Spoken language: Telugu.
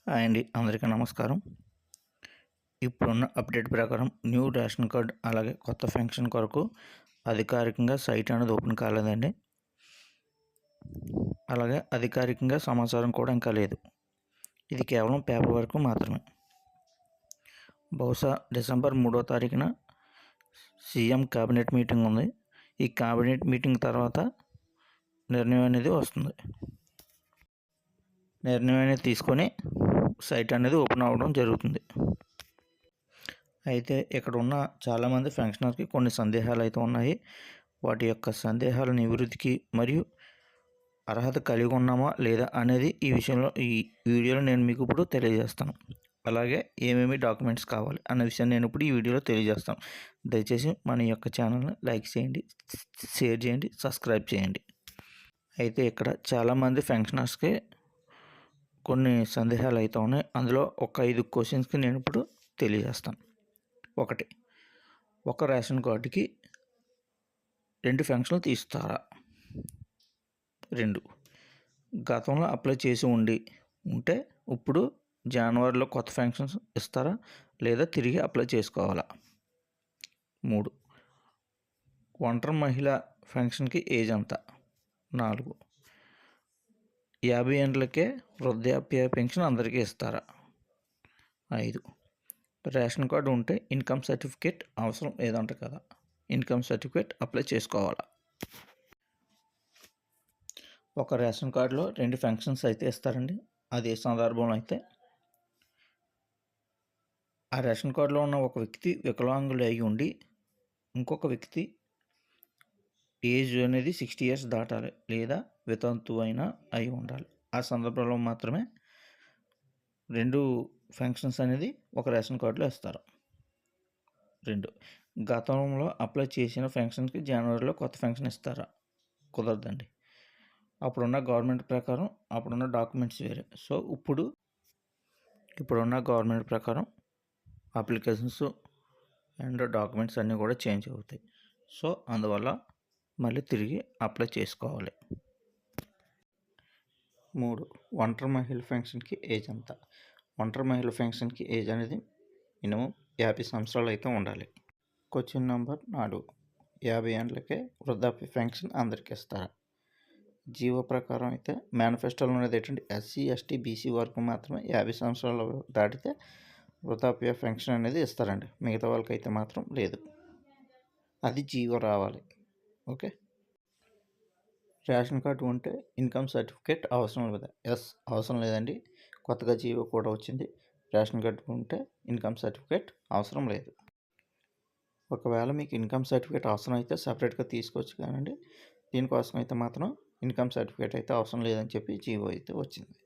హాయ్ అండి, అందరికీ నమస్కారం. ఇప్పుడున్న అప్డేట్ ప్రకారం న్యూ రేషన్ కార్డ్ అలాగే కొత్త పెన్షన్ కొరకు అధికారికంగా సైట్ అనేది ఓపెన్ కాలేదండి. అలాగే అధికారికంగా సమాచారం కూడా ఇంకా లేదు. ఇది కేవలం పేపర్ వర్క్ మాత్రమే. బహుశా డిసెంబర్ 3వ తారీఖున సీఎం క్యాబినెట్ మీటింగ్ ఉంది. ఈ క్యాబినెట్ మీటింగ్ తర్వాత నిర్ణయం అనేది వస్తుంది. నిర్ణయం అనేది తీసుకొని సైట్ అనేది ఓపెన్ అవ్వడం జరుగుతుంది. అయితే ఇక్కడ ఉన్న చాలామంది పెన్షనర్కి కొన్ని సందేహాలు అయితే ఉన్నాయి. వాటి యొక్క సందేహాల నివృత్తికి మరియు అర్హత కలిగి ఉన్నామా లేదా అనేది ఈ విషయంలో ఈ వీడియోలో నేను మీకు ఇప్పుడు తెలియజేస్తాను. అలాగే ఏమేమి డాక్యుమెంట్స్ కావాలి అన్న విషయాన్ని నేను ఇప్పుడు ఈ వీడియోలో తెలియజేస్తాను. దయచేసి మన యొక్క ఛానల్ని లైక్ చేయండి, షేర్ చేయండి, సబ్స్క్రైబ్ చేయండి. అయితే ఇక్కడ చాలామంది పెన్షనర్స్కి కొన్ని సందేహాలు అయితే ఉన్నాయి. అందులో ఒక 5 క్వశ్చన్స్కి నేను ఇప్పుడు తెలియజేస్తాను. 1. ఒక రేషన్ కార్డుకి 2 పెన్షన్లు తీస్తారా? 2. గతంలో అప్లై చేసి ఉంటే ఇప్పుడు జనవరిలో కొత్త పెన్షన్స్ ఇస్తారా లేదా తిరిగి అప్లై చేసుకోవాలా? 3. ఒంటరి మహిళ పెన్షన్కి ఏజ్ ఎంత? 4. 50 ఏళ్ళకే వృద్ధాప్య పెన్షన్ అందరికీ ఇస్తారా? 5. రేషన్ కార్డు ఉంటే ఇన్కమ్ సర్టిఫికేట్ అవసరం లేదంట కదా, ఇన్కమ్ సర్టిఫికేట్ అప్లై చేసుకోవాలా? ఒక రేషన్ కార్డులో 2 పెన్షన్స్ అయితే ఇస్తారండి. అదే సందర్భంలో అయితే ఆ రేషన్ కార్డులో ఉన్న ఒక వ్యక్తి వికలాంగులు అయి ఉండి ఇంకొక వ్యక్తి ఏజ్ అనేది 60 years దాటాలి లేదా వితంతు అయినా అయి ఉండాలి. ఆ సందర్భంలో మాత్రమే 2 పెన్షన్స్ అనేది ఒక రేషన్ కార్డులో ఇస్తారు. 2. గతంలో అప్లై చేసిన పెన్షన్కి జనవరిలో కొత్త పెన్షన్ ఇస్తారా? కుదరదండి. అప్పుడున్న గవర్నమెంట్ ప్రకారం అప్పుడున్న డాక్యుమెంట్స్ వేరే. సో ఇప్పుడున్న గవర్నమెంట్ ప్రకారం అప్లికేషన్స్ అండ్ డాక్యుమెంట్స్ అన్నీ కూడా చేంజ్ అవుతాయి. సో అందువల్ల మళ్ళీ తిరిగి అప్లై చేసుకోవాలి. 3. ఒంటరి మహిళ పెన్షన్కి ఏజ్ ఎంత? ఒంటరి మహిళ పెన్షన్కి ఏజ్ అనేది మినిమం 50 సంవత్సరాలు అయితే ఉండాలి. Question number 4. 50 ఏళ్ళకే వృద్ధాప్య పెన్షన్ అందరికీ ఇస్తారా? జీవో ప్రకారం అయితే మేనిఫెస్టోలో ఉన్నది ఏంటంటే ఎస్సీ, ఎస్టీ, బీసీ వరకు మాత్రమే 50 సంవత్సరాలు దాటితే వృద్ధాప్య పెన్షన్ అనేది ఇస్తారండి. మిగతా వాళ్ళకి అయితే మాత్రం లేదు. అది జీవో రావాలి. ఓకే. రేషన్ కార్డు ఉంటే ఇన్కమ్ సర్టిఫికేట్ అవసరం లేదా? అవసరం లేదండి. కొత్తగా జీవో కూడా వచ్చింది. రేషన్ కార్డు ఉంటే ఇన్కమ్ సర్టిఫికేట్ అవసరం లేదు. ఒకవేళ మీకు ఇన్కమ్ సర్టిఫికేట్ అవసరం అయితే సపరేట్గా తీసుకోవచ్చు కానండి. దీనికోసం అయితే మాత్రం ఇన్కమ్ సర్టిఫికేట్ అయితే అవసరం లేదని చెప్పి జీవో అయితే వచ్చింది.